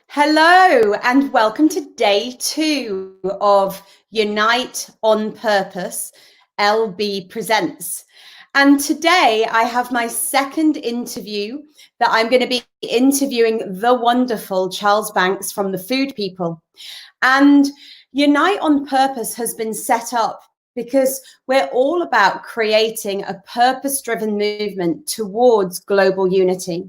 Hello, and welcome to day 2 of Unite on Purpose, LB Presents. And today I have my second interview that I'm going to be interviewing the wonderful Charles Banks from the Food People. And Unite on Purpose has been set up because we're all about creating a purpose-driven movement towards global unity.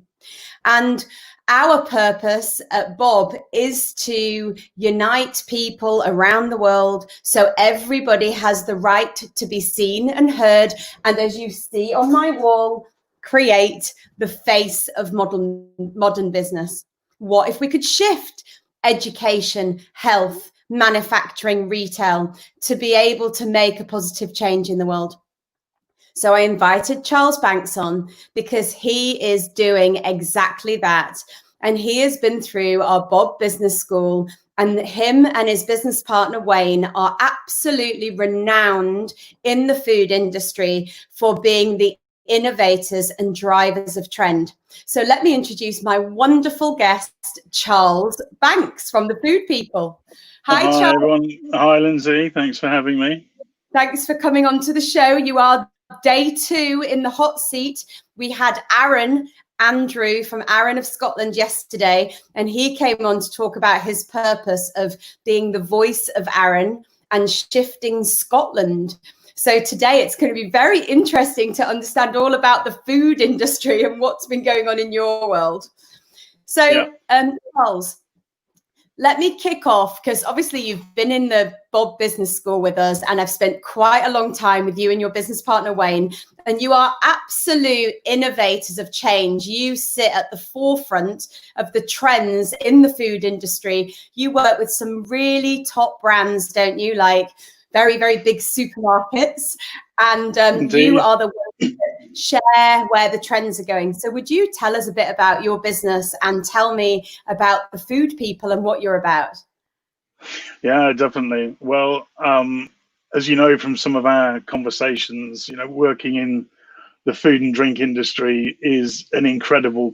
And our purpose at Bob is to unite people around the world so everybody has the right to be seen and heard. And as you see on my wall, create the face of modern business. What if we could shift education, health, manufacturing, retail to be able to make a positive change in the world? So I invited Charles Banks on because he is doing exactly that. And he has been through our Bob Business School, and him and his business partner, Wayne, are absolutely renowned in the food industry for being the innovators and drivers of trend. So let me introduce my wonderful guest, Charles Banks from the Food People. Hi, Charles. Everyone. Hi, Lindsay. Thanks for having me. Thanks for coming on to the show. You are day 2 in the hot seat. We had Andrew from Aaron of Scotland yesterday, and he came on to talk about his purpose of being the voice of Aaron and shifting Scotland. So today it's going to be very interesting to understand all about the food industry and what's been going on in your world. So, Charles, let me kick off, because obviously you've been in the Bob Business School with us, and I've spent quite a long time with you and your business partner, Wayne, and you are absolute innovators of change. You sit at the forefront of the trends in the food industry. You work with some really top brands, don't you? Like very, very big supermarkets, and you are the one that share where the trends are going. So would you tell us a bit about your business and tell me about the Food People and what you're about? Yeah, definitely. Well, as you know from some of our conversations, working in the food and drink industry is an incredible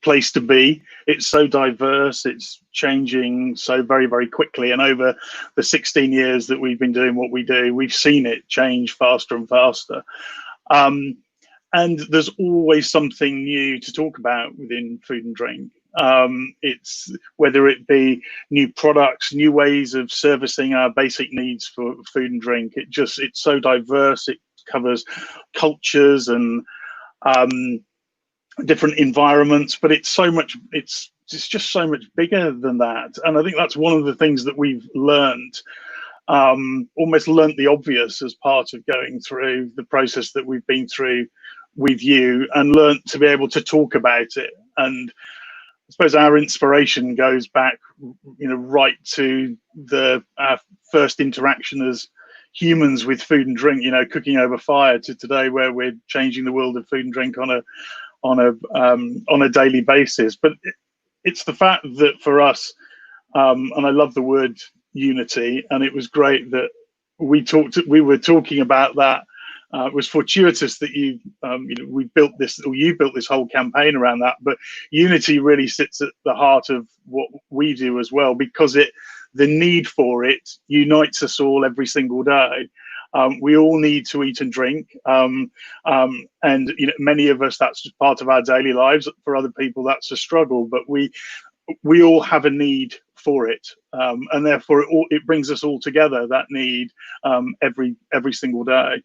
place to be. It's so diverse, it's changing so very, very quickly. And over the 16 years that we've been doing what we do, we've seen it change faster and faster. And there's always something new to talk about within food and drink. It's whether it be new products, new ways of servicing our basic needs for food and drink. It's so diverse. It covers cultures and different environments, but it's just so much bigger than that. And I think that's one of the things that we've learned. Almost learnt the obvious as part of going through the process that we've been through with you, and learnt to be able to talk about it. And I suppose our inspiration goes back, right to our first interaction as humans with food and drink, cooking over fire, to today where we're changing the world of food and drink on a daily basis. But it's the fact that for us, and I love the word unity, and it was great that we were talking about that. It was fortuitous that you built this whole campaign around that, but unity really sits at the heart of what we do as well, because the need for it unites us all every single day. We all need to eat and drink, and many of us, that's just part of our daily lives. For other people, that's a struggle, but we all have a need for it, and therefore it brings us all together, that need, every single day.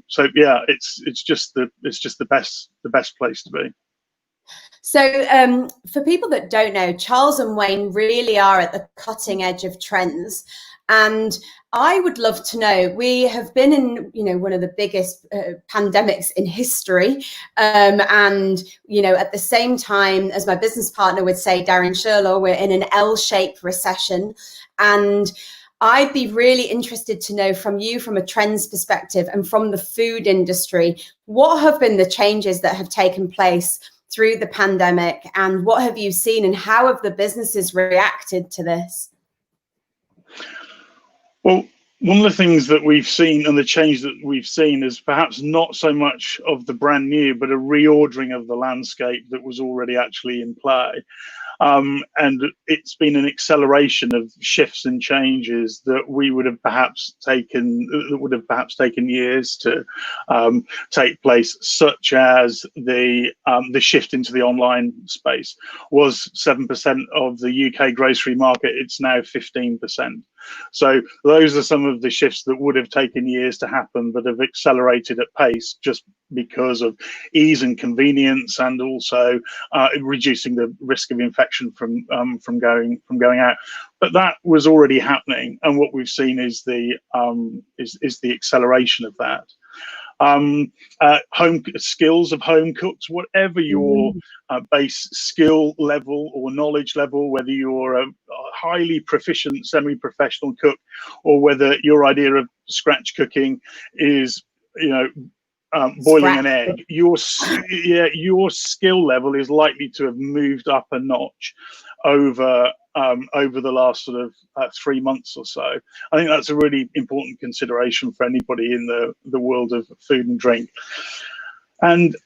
So yeah, it's just the best place to be. So for people that don't know, Charles and Wayne really are at the cutting edge of trends. And I would love to know, we have been in, one of the biggest pandemics in history. And, at the same time, as my business partner would say, Darren Sherlaw, we're in an L-shaped recession. And I'd be really interested to know from you, from a trends perspective and from the food industry, what have been the changes that have taken place through the pandemic, and what have you seen, and how have the businesses reacted to this? Well, one of the things that we've seen, and the change that we've seen, is perhaps not so much of the brand new, but a reordering of the landscape that was already actually in play. And it's been an acceleration of shifts and changes that would have perhaps taken years to take place, such as the shift into the online space. Was 7% of the UK grocery market, it's now 15%. So those are some of the shifts that would have taken years to happen, but have accelerated at pace just because of ease and convenience, and also reducing the risk of infection from going out. But that was already happening, and what we've seen is the acceleration of that. Home skills of home cooks, whatever your base skill level or knowledge level, whether you're a highly proficient semi-professional cook, or whether your idea of scratch cooking is, boiling an egg, your skill level is likely to have moved up a notch over the last sort of 3 months or so. I think that's a really important consideration for anybody in the world of food and drink. And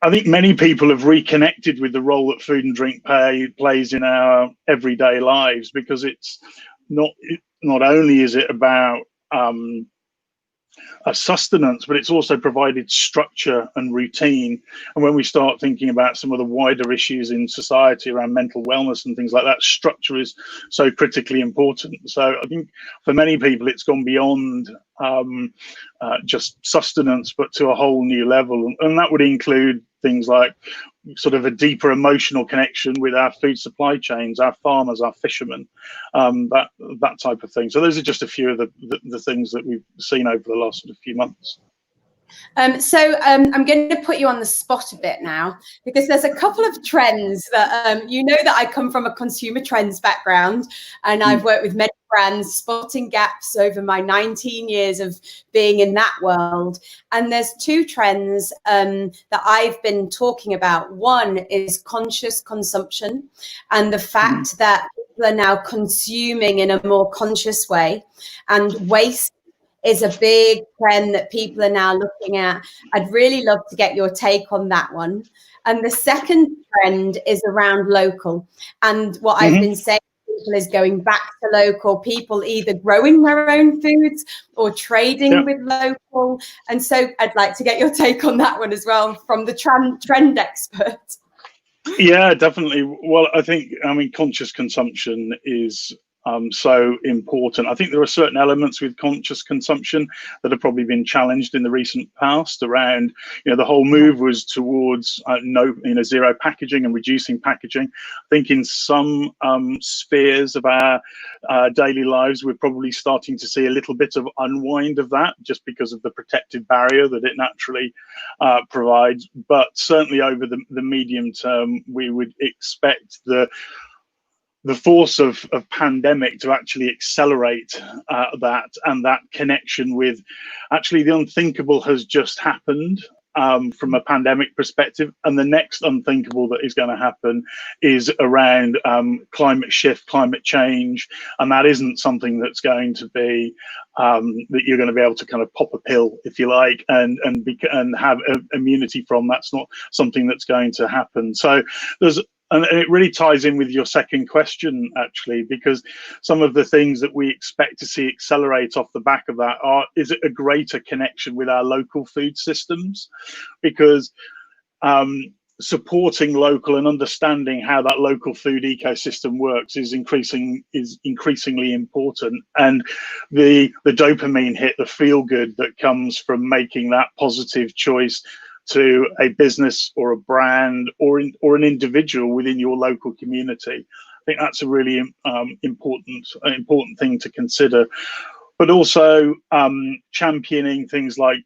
I think many people have reconnected with the role that food and drink plays in our everyday lives, because it's not only is it about sustenance, but it's also provided structure and routine. And when we start thinking about some of the wider issues in society around mental wellness and things like that, structure is so critically important. So I think for many people, it's gone beyond just sustenance, but to a whole new level. And that would include things like sort of a deeper emotional connection with our food supply chains, our farmers, our fishermen, that type of thing. So those are just a few of the things that we've seen over the last sort of few months. So I'm going to put you on the spot a bit now, because there's a couple of trends that that I come from a consumer trends background, and I've worked with many brands spotting gaps over my 19 years of being in that world. And there's two trends that I've been talking about. One is conscious consumption, and the fact that people are now consuming in a more conscious way, and waste is a big trend that people are now looking at. I'd really love to get your take on that one. And the second trend is around local. And what I've been saying to people is going back to local, people either growing their own foods or trading with local. And so I'd like to get your take on that one as well, from the trend expert. Yeah, definitely. Well, I think, conscious consumption is so important. I think there are certain elements with conscious consumption that have probably been challenged in the recent past around, the whole move was towards zero packaging and reducing packaging. I think in some spheres of our daily lives, we're probably starting to see a little bit of unwind of that, just because of the protective barrier that it naturally provides. But certainly over the medium term, we would expect the force of pandemic to actually accelerate that, and that connection with actually the unthinkable has just happened from a pandemic perspective. And the next unthinkable that is going to happen is around climate shift, climate change. And that isn't something that's going to be that you're going to be able to kind of pop a pill, if you like, and have immunity from. That's not something that's going to happen. So and it really ties in with your second question, actually, because some of the things that we expect to see accelerate off the back of that is it a greater connection with our local food systems, because supporting local and understanding how that local food ecosystem works is increasingly important. And the dopamine hit, the feel good that comes from making that positive choice to a business or a brand or an individual within your local community. I think that's a really important thing to consider. But also championing things like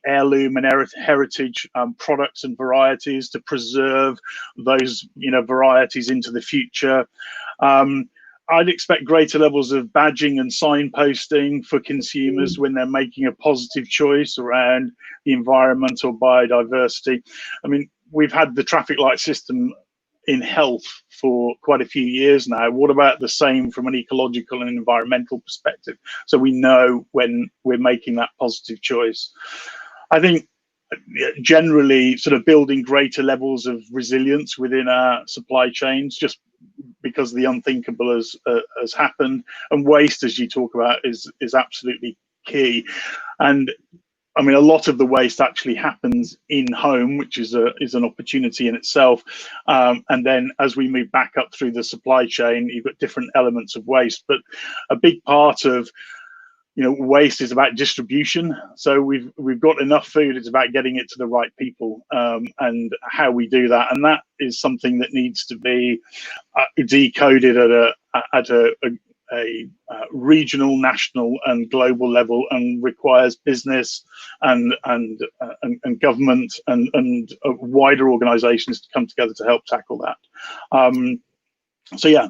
heirloom and heritage products and varieties to preserve those varieties into the future. I'd expect greater levels of badging and signposting for consumers when they're making a positive choice around the environment or biodiversity. I mean, we've had the traffic light system in health for quite a few years now. What about the same from an ecological and environmental perspective? So we know when we're making that positive choice. I think generally sort of building greater levels of resilience within our supply chains, just because the unthinkable has happened. And waste, as you talk about, is absolutely key. And I mean, a lot of the waste actually happens in home, which is an opportunity in itself. And then as we move back up through the supply chain, you've got different elements of waste. But a big part of waste is about distribution. So we've got enough food. It's about getting it to the right people, and how we do that. And that is something that needs to be decoded at a regional, national, and global level, and requires business and government and wider organisations to come together to help tackle that. So yeah,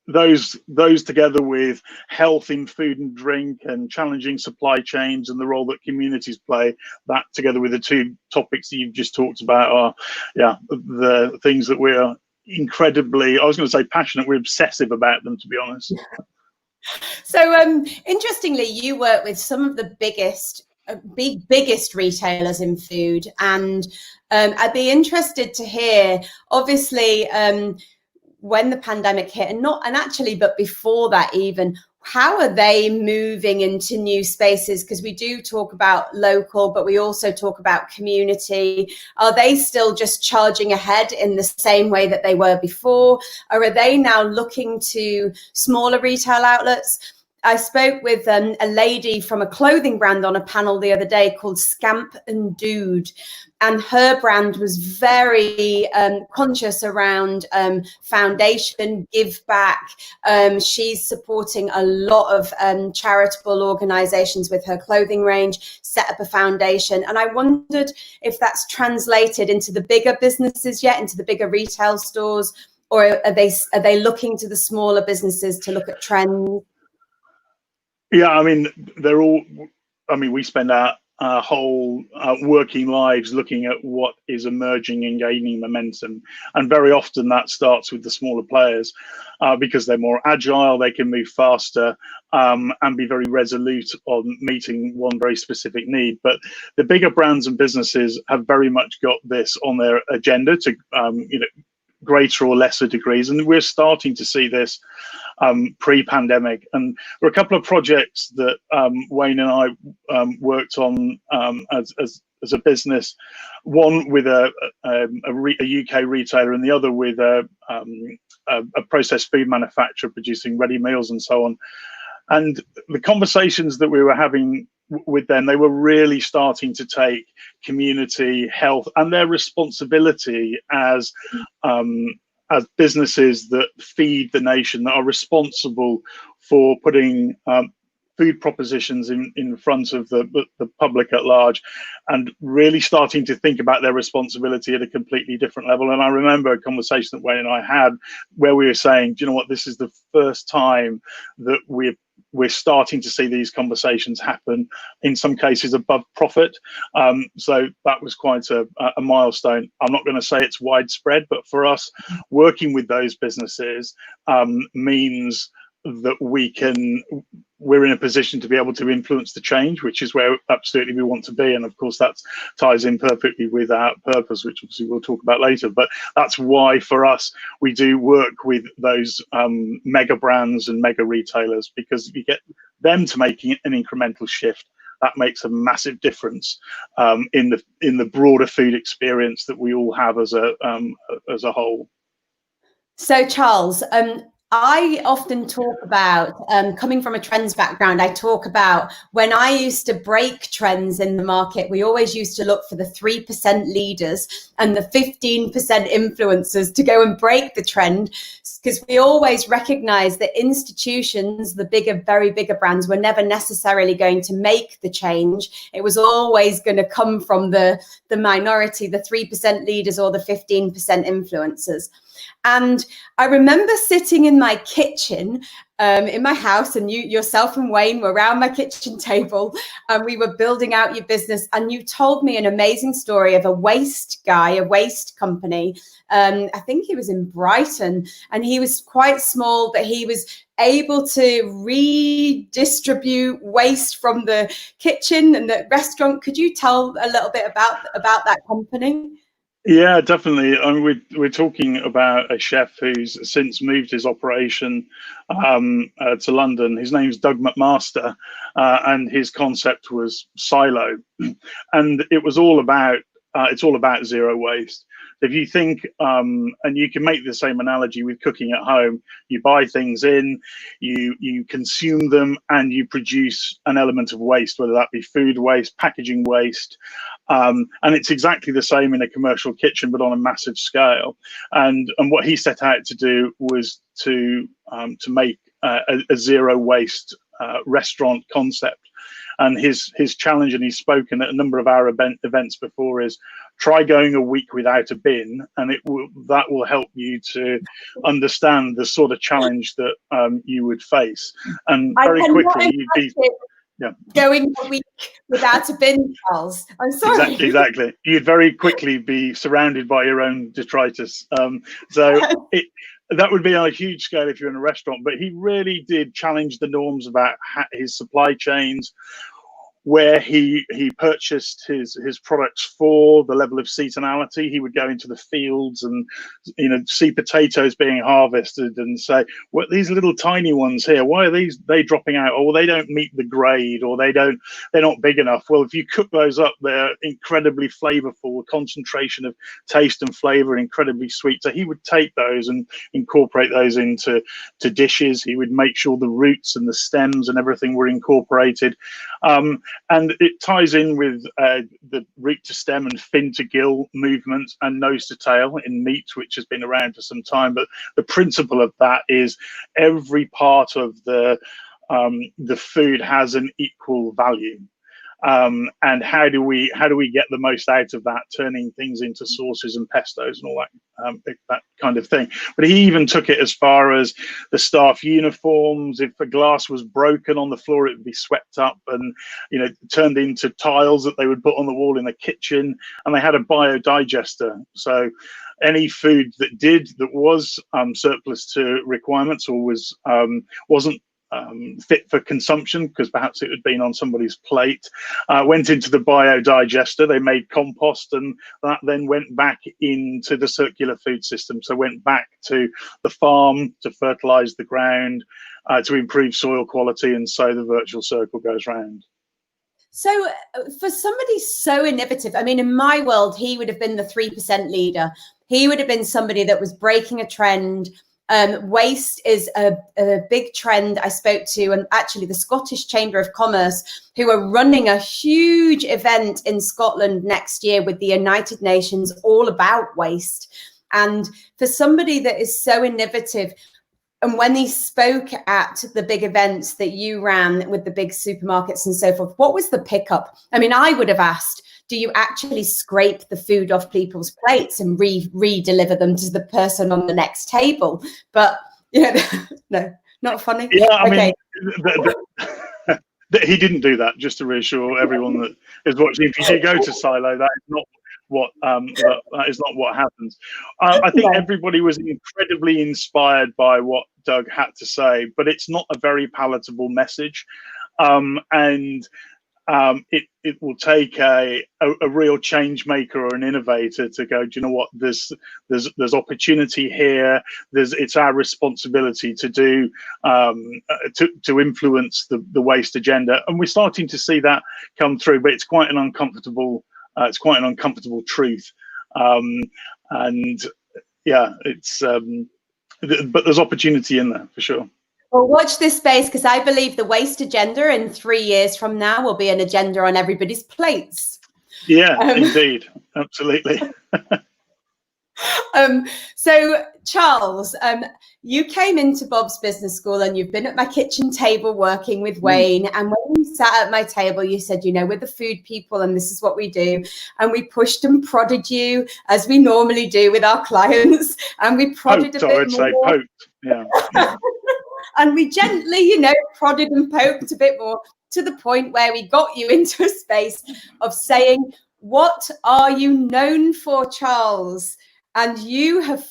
those together with health in food and drink and challenging supply chains and the role that communities play, that together with the two topics that you've just talked about are the things that we're incredibly, I was going to say passionate, we're obsessive about them, to be honest. So interestingly, you work with some of the biggest retailers in food, and I'd be interested to hear, obviously, when the pandemic hit, but before that even, how are they moving into new spaces? Because we do talk about local, but we also talk about community. Are they still just charging ahead in the same way that they were before? Or are they now looking to smaller retail outlets? I spoke with a lady from a clothing brand on a panel the other day called Scamp and Dude, and her brand was very conscious around foundation, give back. She's supporting a lot of charitable organizations with her clothing range, set up a foundation. And I wondered if that's translated into the bigger businesses yet, into the bigger retail stores, or are they looking to the smaller businesses to look at trends? Yeah, I mean, we spend our whole working lives looking at what is emerging and gaining momentum. And very often that starts with the smaller players because they're more agile, they can move faster and be very resolute on meeting one very specific need. But the bigger brands and businesses have very much got this on their agenda to, greater or lesser degrees. And we're starting to see this pre-pandemic, and there are a couple of projects that Wayne and I worked on as a business. One with a UK retailer, and the other with a processed food manufacturer producing ready meals and so on. And the conversations that we were having with them, they were really starting to take community, health, and their responsibility as businesses that feed the nation, that are responsible for putting food propositions in front of the public at large, and really starting to think about their responsibility at a completely different level. And I remember a conversation that Wayne and I had where we were saying, do you know what, this is the first time that we're starting to see these conversations happen, in some cases above profit. So that was quite a milestone. I'm not going to say it's widespread, but for us, working with those businesses means that we're in a position to be able to influence the change, which is where absolutely we want to be. And of course, that ties in perfectly with our purpose, which obviously we'll talk about later. But that's why for us, we do work with those mega brands and mega retailers, because if you get them to making an incremental shift, that makes a massive difference in the broader food experience that we all have as a whole. So Charles, I often talk about, coming from a trends background, I talk about when I used to break trends in the market, we always used to look for the 3% leaders and the 15% influencers to go and break the trend, because we always recognize that institutions, the bigger, very bigger brands, were never necessarily going to make the change. It was always going to come from the minority, the 3% leaders or the 15% influencers. And I remember sitting in my kitchen in my house, and yourself and Wayne were around my kitchen table, and we were building out your business. And you told me an amazing story of a waste company. I think he was in Brighton, and he was quite small, but he was able to redistribute waste from the kitchen and the restaurant. Could you tell a little bit about that company? Yeah, definitely. I mean, we're talking about a chef who's since moved his operation to London. His name's Doug McMaster, and his concept was silo, and it was all about it's all about zero waste. If you think, and you can make the same analogy with cooking at home, you buy things in, you consume them, and you produce an element of waste, whether that be food waste, packaging waste. And it's exactly the same in a commercial kitchen, but on a massive scale. And what he set out to do was to make a zero waste restaurant concept. And his challenge, and he's spoken at a number of our events before, is try going a week without a bin, and that will help you to understand the sort of challenge that you would face. And very quickly, you'd be. Yeah. Going a week without a bin, Charles. I'm sorry. Exactly. You'd very quickly be surrounded by your own detritus. So that would be on a huge scale if you're in a restaurant. But he really did challenge the norms about his supply chains, where he purchased his products for, the level of seasonality. He would go into the fields and see potatoes being harvested and say, "What these little tiny ones here? Why are they dropping out? Or they don't meet the grade, or they're not big enough." Well, if you cook those up, they're incredibly flavorful. The concentration of taste and flavor incredibly sweet. So he would take those and incorporate those into dishes. He would make sure the roots and the stems and everything were incorporated. And it ties in with the root to stem and fin to gill movement and nose to tail in meat, which has been around for some time. But the principle of that is every part of the food has an equal value. And how do we get the most out of that, turning things into sauces and pestos and all that kind of thing. But he even took it as far as the staff uniforms. If a glass was broken on the floor, it would be swept up and turned into tiles that they would put on the wall in the kitchen. And they had a biodigester, so any food that was surplus to requirements or wasn't fit for consumption, because perhaps it had been on somebody's plate, went into the biodigester. They made compost, and that then went back into the circular food system. So went back to the farm to fertilize the ground, to improve soil quality, and so the virtual circle goes round. So for somebody so innovative, I mean, in my world, he would have been the 3% leader. He would have been somebody that was breaking a trend. Waste is a big trend. I spoke to, and actually the Scottish Chamber of Commerce, who are running a huge event in Scotland next year with the United Nations all about waste. And for somebody that is so innovative, and when he spoke at the big events that you ran with the big supermarkets and so forth, what was the pickup? I mean, I would have asked, do you actually scrape the food off people's plates and re-deliver them to the person on the next table? But no, not funny. Yeah, I mean, he didn't do that. Just to reassure everyone that is watching, if you do go to Silo, that is not what happens. I think everybody was incredibly inspired by what Doug had to say, but it's not a very palatable message, and it will take a real change maker or an innovator to go, do you know what, there's opportunity here, it's our responsibility to do to influence the waste agenda. And we're starting to see that come through, but it's quite an uncomfortable truth. And yeah, but there's opportunity in there for sure. Well, watch this space, because I believe the waste agenda in 3 years from now will be an agenda on everybody's plates. Yeah, indeed. Absolutely. So, Charles, you came into Bob's Business School and you've been at my kitchen table working with Wayne. And when you sat at my table, you said, we're the food people and this is what we do. And we pushed and prodded you, as we normally do with our clients. And we prodded poked. Yeah. And we gently, prodded and poked a bit more, to the point where we got you into a space of saying, what are you known for, Charles? And you have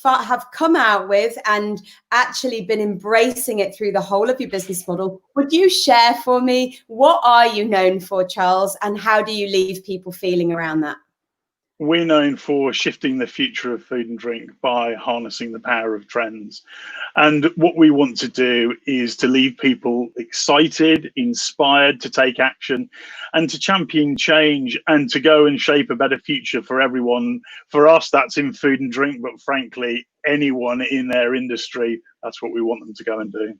come out with and actually been embracing it through the whole of your business model. Would you share for me, what are you known for, Charles? And how do you leave people feeling around that? we're known for shifting the future of food and drink by harnessing the power of trends. And what we want to do is to leave people excited, inspired to take action and to champion change and to go and shape a better future for everyone. For us, that's in food and drink, but frankly, anyone in their industry, that's what we want them to go and do.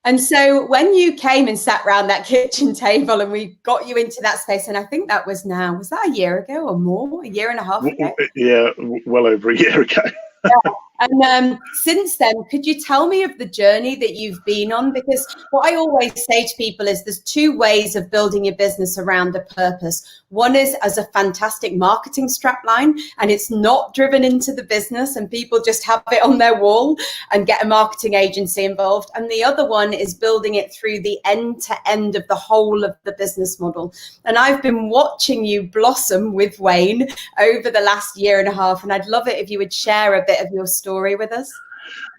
And so when you came and sat around that kitchen table and we got you into that space, and I think that was that a year ago or more, a year and a half ago? Yeah, well over a year ago. Yeah. And since then, could you tell me of the journey that you've been on? Because what I always say to people is there's two ways of building your business around a purpose. One is as a fantastic marketing strapline, and it's not driven into the business and people just have it on their wall and get a marketing agency involved. And the other one is building it through the end to end of the whole of the business model. And I've been watching you blossom with Wayne over the last year and a half. And I'd love it if you would share a bit of your story with us.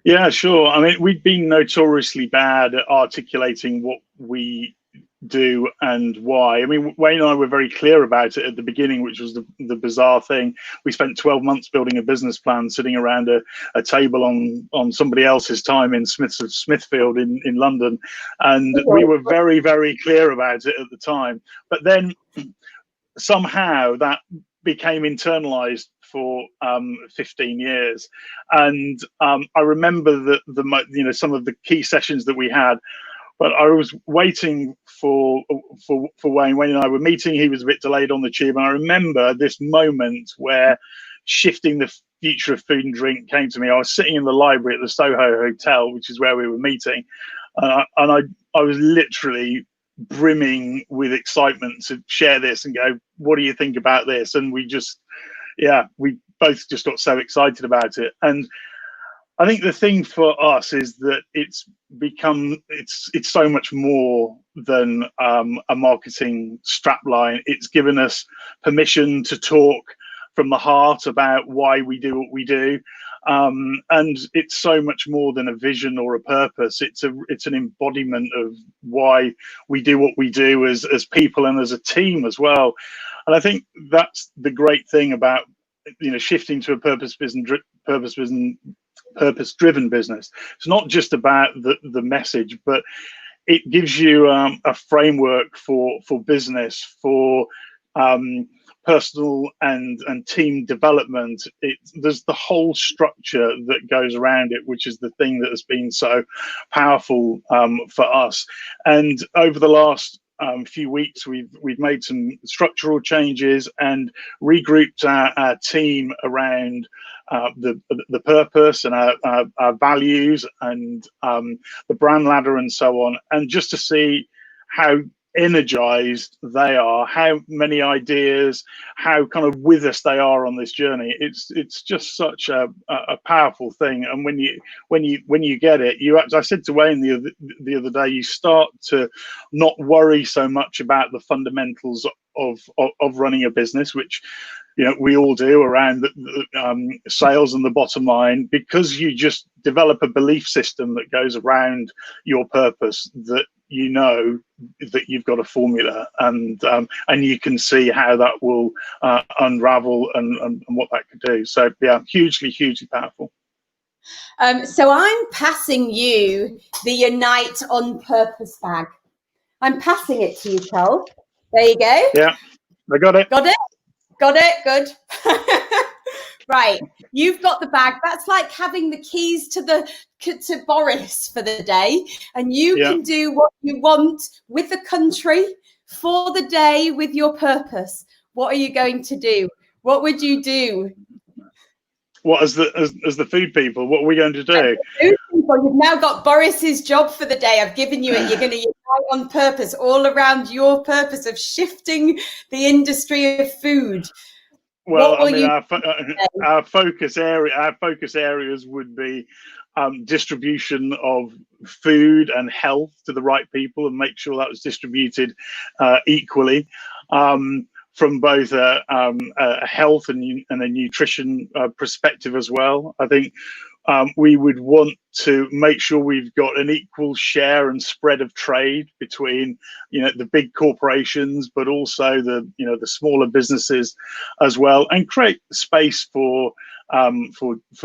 Yeah, sure. I mean, we've been notoriously bad at articulating what we do and why. I mean, Wayne and I were very clear about it at the beginning, which was the bizarre thing. We spent 12 months building a business plan, sitting around a table on somebody else's time in Smithfield in London. And we were very, very clear about it at the time. But then somehow that became internalized for 15 years, and I remember that some of the key sessions that we had. But I was waiting for Wayne. Wayne and I were meeting. He was a bit delayed on the tube, and I remember this moment where shifting the future of food and drink came to me. I was sitting in the library at the Soho Hotel, which is where we were meeting, and I was literally brimming with excitement to share this and go, what do you think about this? And we both just got so excited about it. And I think the thing for us is that it's so much more than a marketing strapline. It's given us permission to talk from the heart about why we do what we do. And it's so much more than a vision or a purpose. It's an embodiment of why we do what we do as people and as a team as well. And I think that's the great thing about shifting to a purpose-driven business. It's not just about the message, but it gives you a framework for business, for personal and team development. There's the whole structure that goes around it, which is the thing that has been so powerful for us. And over the last few weeks, we've made some structural changes and regrouped our team around the purpose and our values and the brand ladder and so on, and just to see how energized they are, how many ideas, how kind of with us they are on this journey. It's just such a powerful thing. And when you get it, as I said to Wayne the other day, you start to not worry so much about the fundamentals of running a business, which we all do around the sales and the bottom line, because you just develop a belief system that goes around your purpose, that that you've got a formula, and you can see how that will unravel and what that could do. So yeah, hugely powerful. So I'm passing you the Unite on Purpose bag. I'm passing it to you, Charles. There you go. Yeah, I got it. Got it. Good. Right, you've got the bag. That's like having the keys to Boris for the day, and you can do what you want with the country for the day with your purpose. What are you going to do? What would you do? What as the food people? What are we going to do? Food people, you've now got Boris's job for the day. I've given you it. You're going to unite on purpose, all around your purpose of shifting the industry of food. Well, I mean, our focus areas would be distribution of food and health to the right people, and make sure that was distributed equally from both a health and a nutrition perspective as well. I think we would want to make sure we've got an equal share and spread of trade between, the big corporations, but also the smaller businesses as well, and create space for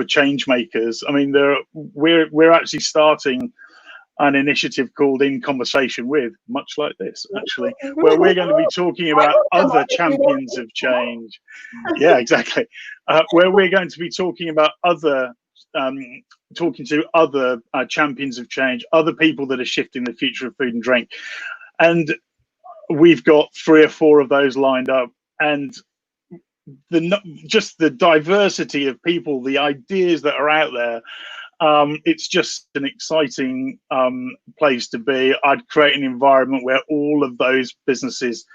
change makers. I mean, we're actually starting an initiative called In Conversation With, much like this actually, where we're going to be talking about other champions of change. Yeah, exactly. Where we're going to be talking about talking to other champions of change, other people that are shifting the future of food and drink. And we've got 3 or 4 of those lined up. And just the diversity of people, the ideas that are out there, it's just an exciting place to be. I'd create an environment where all of those businesses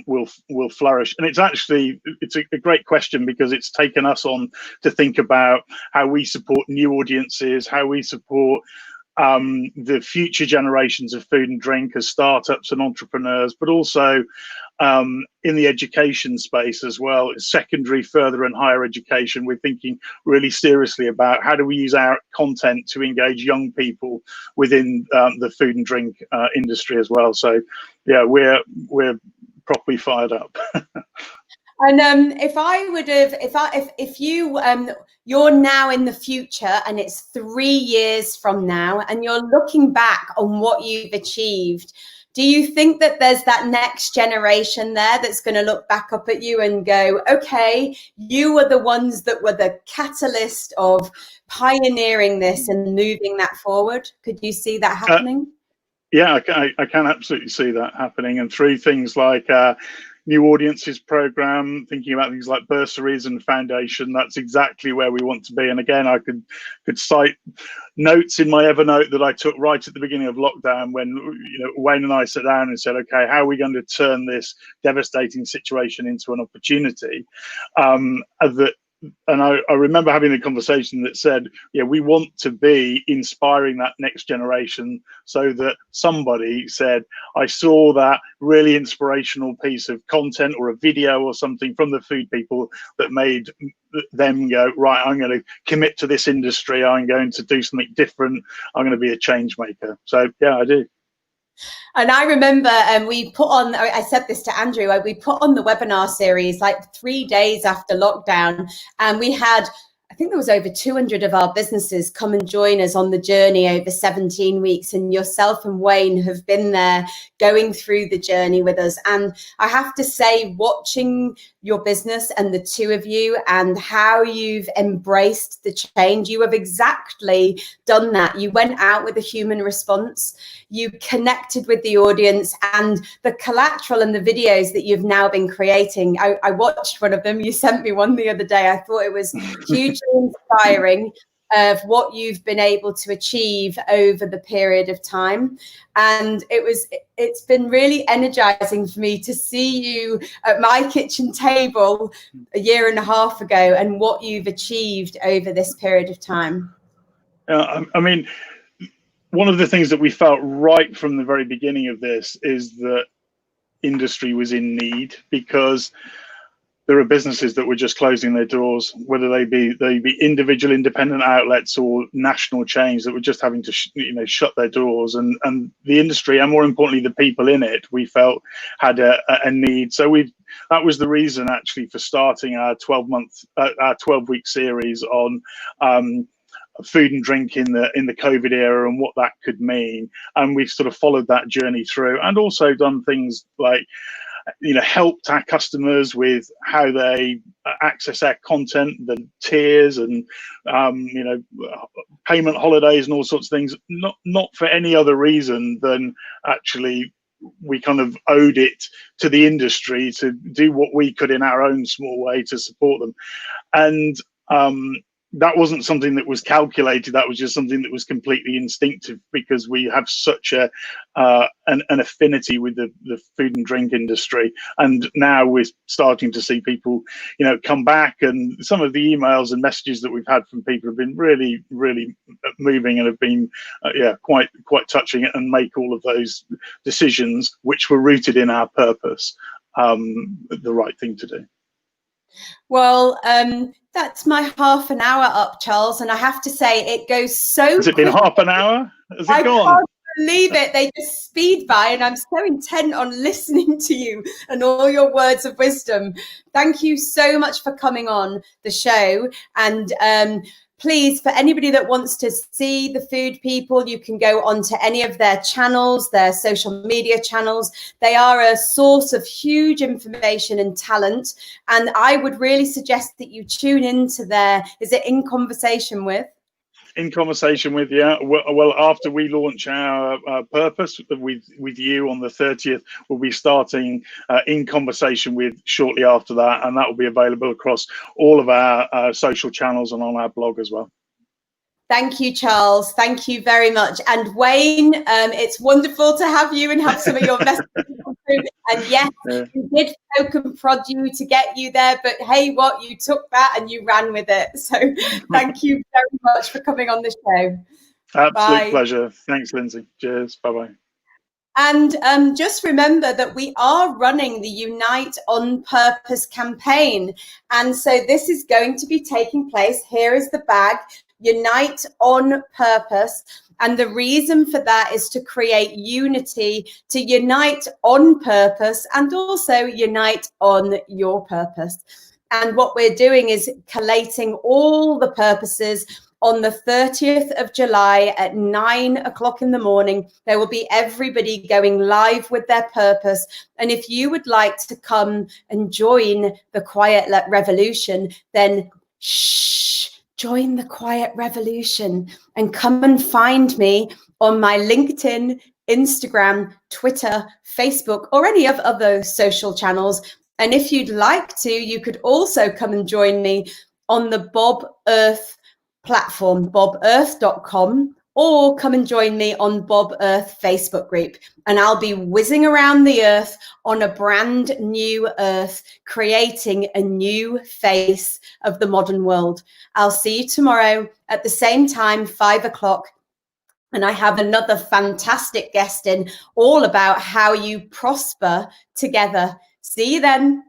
will flourish. And it's a great question, because it's taken us on to think about how we support new audiences, how we support the future generations of food and drink as startups and entrepreneurs, but also in the education space as well, secondary, further and higher education. We're thinking really seriously about how do we use our content to engage young people within the food and drink industry as well. So yeah, we're properly fired up. And if you're now in the future and it's 3 years from now and you're looking back on what you've achieved, do you think that there's that next generation there that's going to look back up at you and go, okay, you were the ones that were the catalyst of pioneering this and moving that forward? Could you see that happening? Yeah, I can absolutely see that happening. And through things like new audiences program, thinking about things like bursaries and foundation, that's exactly where we want to be. And again, I could cite notes in my Evernote that I took right at the beginning of lockdown, when Wayne and I sat down and said, okay, how are we going to turn this devastating situation into an opportunity? And I remember having a conversation that said, yeah, we want to be inspiring that next generation, so that somebody said, I saw that really inspirational piece of content or a video or something from the food people that made them go, right, I'm going to commit to this industry. I'm going to do something different. I'm going to be a change maker. So yeah, I do. And I remember we put on, I said this to Andrew, we put on the webinar series like 3 days after lockdown, and we had, I think there was over 200 of our businesses come and join us on the journey over 17 weeks. And yourself and Wayne have been there going through the journey with us. And I have to say, watching your business and the 2 of you and how you've embraced the change, you have exactly done that. You went out with a human response, you connected with the audience, and the collateral and the videos that you've now been creating. I watched one of them. You sent me one the other day. I thought it was hugely inspiring of what you've been able to achieve over the period of time. And it's been really energizing for me to see you at my kitchen table a year and a half ago and what you've achieved over this period of time. I mean, one of the things that we felt right from the very beginning of this is that industry was in need, because there are businesses that were just closing their doors, whether they be individual independent outlets or national chains that were just having to shut their doors, and the industry, and more importantly the people in it, we felt had a need. So that was the reason actually for starting our 12-week series on food and drink in the COVID era and what that could mean. And we've sort of followed that journey through, and also done things like helped our customers with how they access our content, the tiers, and payment holidays and all sorts of things, not for any other reason than actually we kind of owed it to the industry to do what we could in our own small way to support them. And that wasn't something that was calculated. That was just something that was completely instinctive, because we have such an affinity with the food and drink industry. And now we're starting to see people, come back, and some of the emails and messages that we've had from people have been really, really moving, and have been, quite touching, and make all of those decisions, which were rooted in our purpose, the right thing to do. Well, that's my half an hour up, Charles, and I have to say it goes so Has it been quick. half an hour? Has it I gone? can't believe it. They just speed by, and I'm so intent on listening to you and all your words of wisdom. Thank you so much for coming on the show. And please, for anybody that wants to see the Food People, you can go onto any of their channels, their social media channels. They are a source of huge information and talent. And I would really suggest that you tune into their, is it In Conversation With? In Conversation With, yeah. Well, after we launch our purpose with you on the 30th, we'll be starting In Conversation With shortly after that, and that will be available across all of our social channels and on our blog as well. Thank you, Charles. Thank you very much. And Wayne, it's wonderful to have you and have some of your messages come through. And yes, we did poke and prod you to get you there, but hey, what, you took that and you ran with it. So thank you very much for coming on the show. Absolute pleasure. Thanks, Lindsay. Cheers. Bye-bye. And just remember that we are running the Unite on Purpose campaign. And so this is going to be taking place. Here is the bag. Unite on Purpose. And the reason for that is to create unity, to unite on purpose and also unite on your purpose. And what we're doing is collating all the purposes. On the 30th of July at 9 o'clock in the morning, there will be everybody going live with their purpose. And if you would like to come and join the Quiet Revolution, then join the Quiet Revolution and come and find me on my LinkedIn, Instagram, Twitter, Facebook, or any of other social channels. And if you'd like to, you could also come and join me on the Bob Earth platform, bobearth.com, or come and join me on Bob Earth Facebook group. And I'll be whizzing around the earth on a brand new earth, creating a new face of the modern world. I'll see you tomorrow at the same time, 5 o'clock. And I have another fantastic guest in all about how you prosper together. See you then.